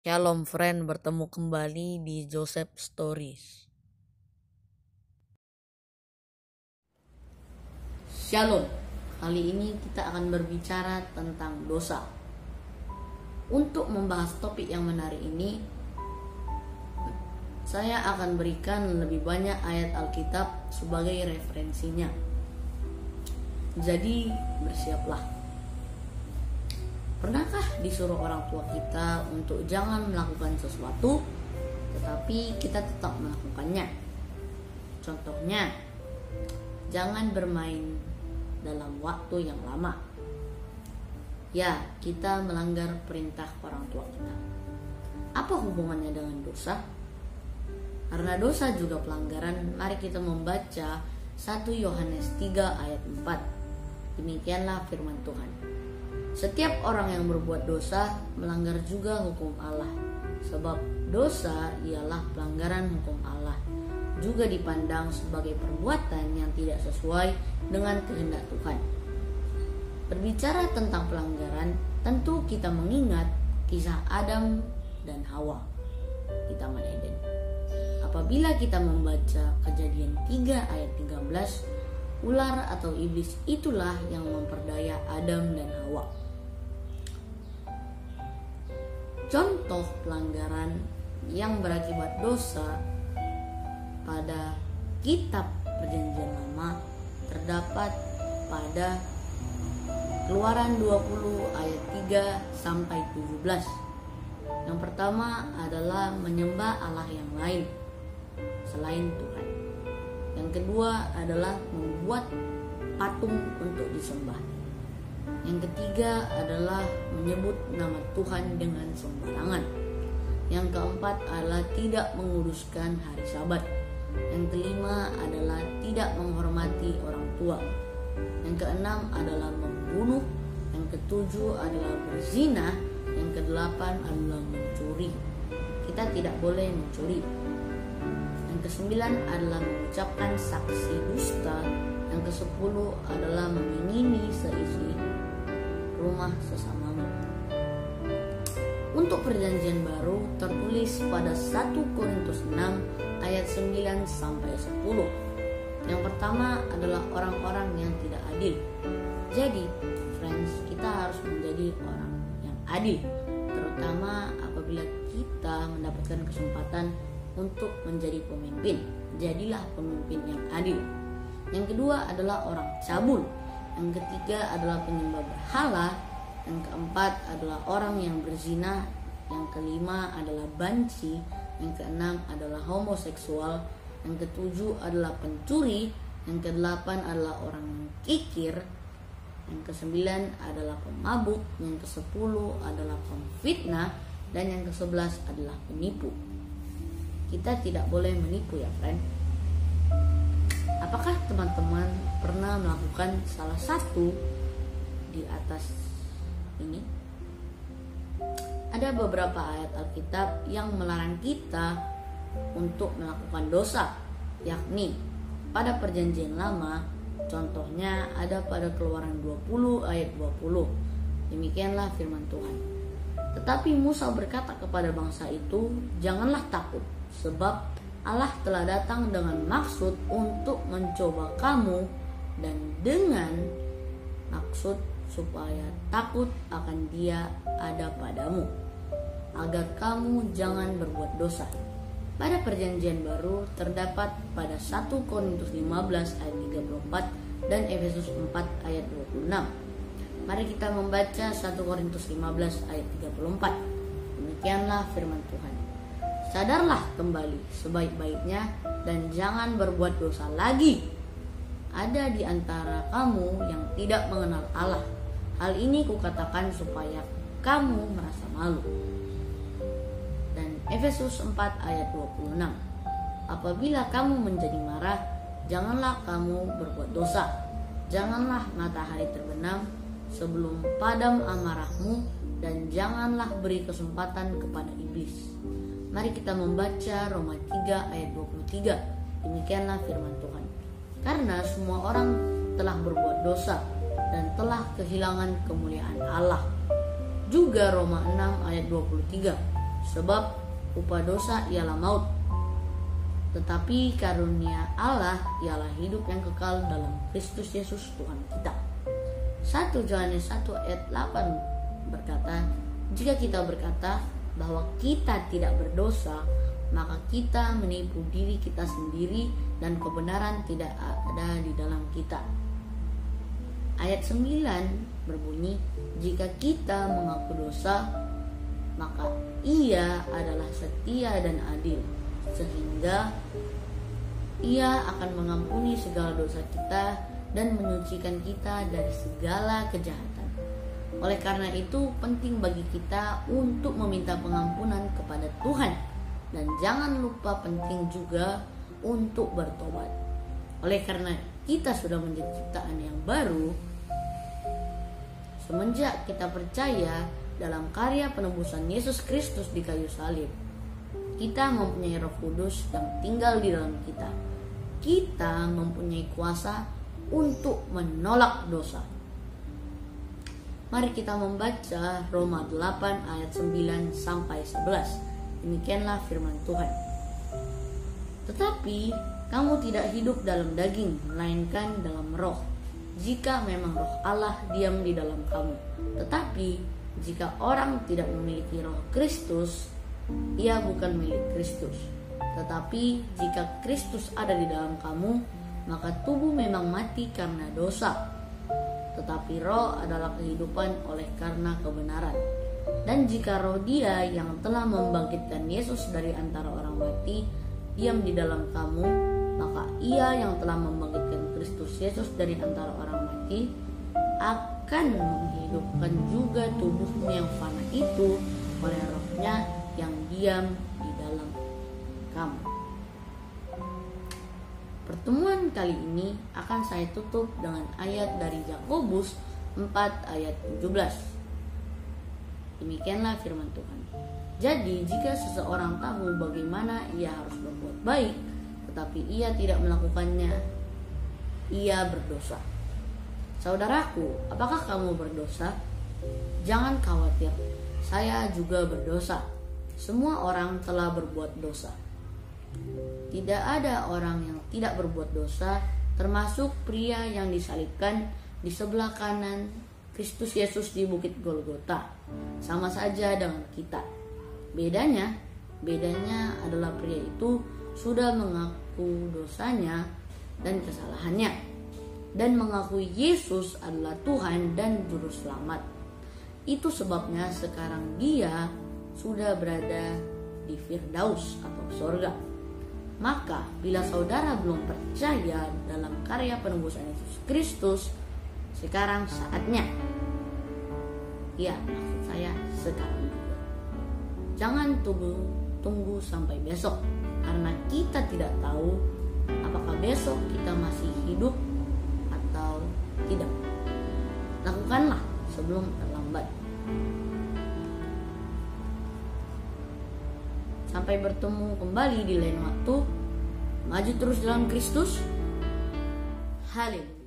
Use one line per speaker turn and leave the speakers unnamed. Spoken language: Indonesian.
Shalom friend, bertemu kembali di Joseph Stories. Shalom, kali ini kita akan berbicara tentang dosa. Untuk membahas topik yang menarik ini, saya akan berikan lebih banyak ayat Alkitab sebagai referensinya. Jadi bersiaplah. Pernahkah disuruh orang tua kita untuk jangan melakukan sesuatu, tetapi kita tetap melakukannya? Contohnya, jangan bermain dalam waktu yang lama. Ya, kita melanggar perintah orang tua kita. Apa hubungannya dengan dosa? Karena dosa juga pelanggaran, mari kita membaca 1 Yohanes 3 ayat 4. Demikianlah firman Tuhan. Setiap orang yang berbuat dosa melanggar juga hukum Allah, sebab dosa ialah pelanggaran hukum Allah, juga dipandang sebagai perbuatan yang tidak sesuai dengan kehendak Tuhan. Berbicara tentang pelanggaran, tentu kita mengingat kisah Adam dan Hawa di Taman Eden. Apabila kita membaca Kejadian 3 ayat 13, ular atau iblis itulah yang memperdaya Adam dan Hawa. Contoh pelanggaran yang berakibat dosa pada kitab Perjanjian Lama terdapat pada Keluaran 20 ayat 3 sampai 17. Yang pertama adalah menyembah Allah yang lain selain Tuhan. Yang kedua adalah membuat patung untuk disembah. Yang ketiga adalah menyebut nama Tuhan dengan sembarangan. Yang keempat adalah tidak menguduskan hari Sabat. Yang kelima adalah tidak menghormati orang tua. Yang keenam adalah membunuh. Yang ketujuh adalah berzina. Yang kedelapan adalah mencuri. Kita tidak boleh mencuri. Yang kesembilan adalah mengucapkan saksi dusta. Yang kesepuluh adalah mengingini seisi rumah sesamamu. Untuk perjanjian baru tertulis pada 1 Korintus 6 ayat 9 sampai 10. Yang pertama adalah orang-orang yang tidak adil. Jadi, friends, kita harus menjadi orang yang adil, terutama apabila kita mendapatkan kesempatan untuk menjadi pemimpin. Jadilah pemimpin yang adil. Yang kedua adalah orang cabul. Yang ketiga adalah penyembah berhala. Yang keempat adalah orang yang berzina. Yang kelima adalah banci. Yang keenam adalah homoseksual. Yang ketujuh adalah pencuri. Yang kedelapan adalah orang yang kikir. Yang kesembilan adalah pemabuk. Yang kesepuluh adalah pemfitnah. Dan yang kesebelas adalah penipu. Kita tidak boleh menipu, ya friend. Apakah teman-teman pernah melakukan salah satu di atas ini? Ada beberapa ayat Alkitab yang melarang kita untuk melakukan dosa, yakni pada Perjanjian Lama. Contohnya ada pada Keluaran 20 ayat 20. Demikianlah firman Tuhan. Tetapi Musa berkata kepada bangsa itu, "Janganlah takut, sebab Allah telah datang dengan maksud untuk mencoba kamu dan dengan maksud supaya takut akan Dia ada padamu, agar kamu jangan berbuat dosa." Pada perjanjian baru terdapat pada 1 Korintus 15 ayat 34 dan Efesus 4 ayat 26. Mari kita membaca 1 Korintus 15 ayat 34. Demikianlah firman Tuhan. "Sadarlah kembali sebaik-baiknya dan jangan berbuat dosa lagi. Ada di antara kamu yang tidak mengenal Allah. Hal ini kukatakan supaya kamu merasa malu." Dan Efesus 4 ayat 26. "Apabila kamu menjadi marah, janganlah kamu berbuat dosa. Janganlah matahari terbenam sebelum padam amarahmu, dan janganlah beri kesempatan kepada iblis." Mari kita membaca Roma 3 ayat 23. Demikianlah firman Tuhan. "Karena semua orang telah berbuat dosa dan telah kehilangan kemuliaan Allah." Juga Roma 6 ayat 23. sebab upah dosa ialah maut, tetapi karunia Allah ialah hidup yang kekal dalam Kristus Yesus Tuhan kita. 1 Yohanes 1 ayat 8 berkata, jika kita berkata bahwa kita tidak berdosa, maka kita menipu diri kita sendiri dan kebenaran tidak ada di dalam kita. Ayat 9 berbunyi, jika kita mengaku dosa, maka Ia adalah setia dan adil, sehingga Ia akan mengampuni segala dosa kita dan menyucikan kita dari segala kejahatan. Oleh karena itu, penting bagi kita untuk meminta pengampunan kepada Tuhan, dan jangan lupa penting juga untuk bertobat. Oleh karena kita sudah menjadi ciptaan yang baru, semenjak kita percaya dalam karya penebusan Yesus Kristus di kayu salib, kita mempunyai Roh Kudus yang tinggal di dalam kita. Kita mempunyai kuasa untuk menolak dosa. Mari kita membaca Roma 8 ayat 9 sampai 11. Demikianlah firman Tuhan. Tetapi kamu tidak hidup dalam daging, melainkan dalam roh, jika memang roh Allah diam di dalam kamu. Tetapi jika orang tidak memiliki roh Kristus, ia bukan milik Kristus. Tetapi jika Kristus ada di dalam kamu, maka tubuh memang mati karena dosa, tetapi roh adalah kehidupan oleh karena kebenaran. Dan jika roh Dia yang telah membangkitkan Yesus dari antara orang mati diam di dalam kamu, maka Ia yang telah membangkitkan Kristus Yesus dari antara orang mati akan menghidupkan juga tubuhmu yang fana itu oleh rohnya yang diam di dalam kamu. Pertemuan kali ini akan saya tutup dengan ayat dari Yakobus 4 ayat 17. Demikianlah firman Tuhan. Jadi jika seseorang tahu bagaimana ia harus berbuat baik, tetapi ia tidak melakukannya, ia berdosa. Saudaraku, apakah kamu berdosa? Jangan khawatir, saya juga berdosa. Semua orang telah berbuat dosa. Tidak ada orang yang tidak berbuat dosa, termasuk pria yang disalibkan di sebelah kanan Kristus Yesus di Bukit Golgota. Sama saja dengan kita. Bedanya adalah pria itu sudah mengaku dosanya dan kesalahannya, dan mengakui Yesus adalah Tuhan dan Juru Selamat. Itu sebabnya sekarang dia sudah berada di Firdaus atau sorga. Maka bila saudara belum percaya dalam karya penebusan Yesus Kristus, sekarang saatnya. Ya, maksud saya sekarang juga. Jangan tunggu sampai besok, karena kita tidak tahu apakah besok kita masih hidup atau tidak. Lakukanlah sebelum terlambat. Sampai bertemu kembali di lain waktu. Maju terus dalam Kristus. Haleluya.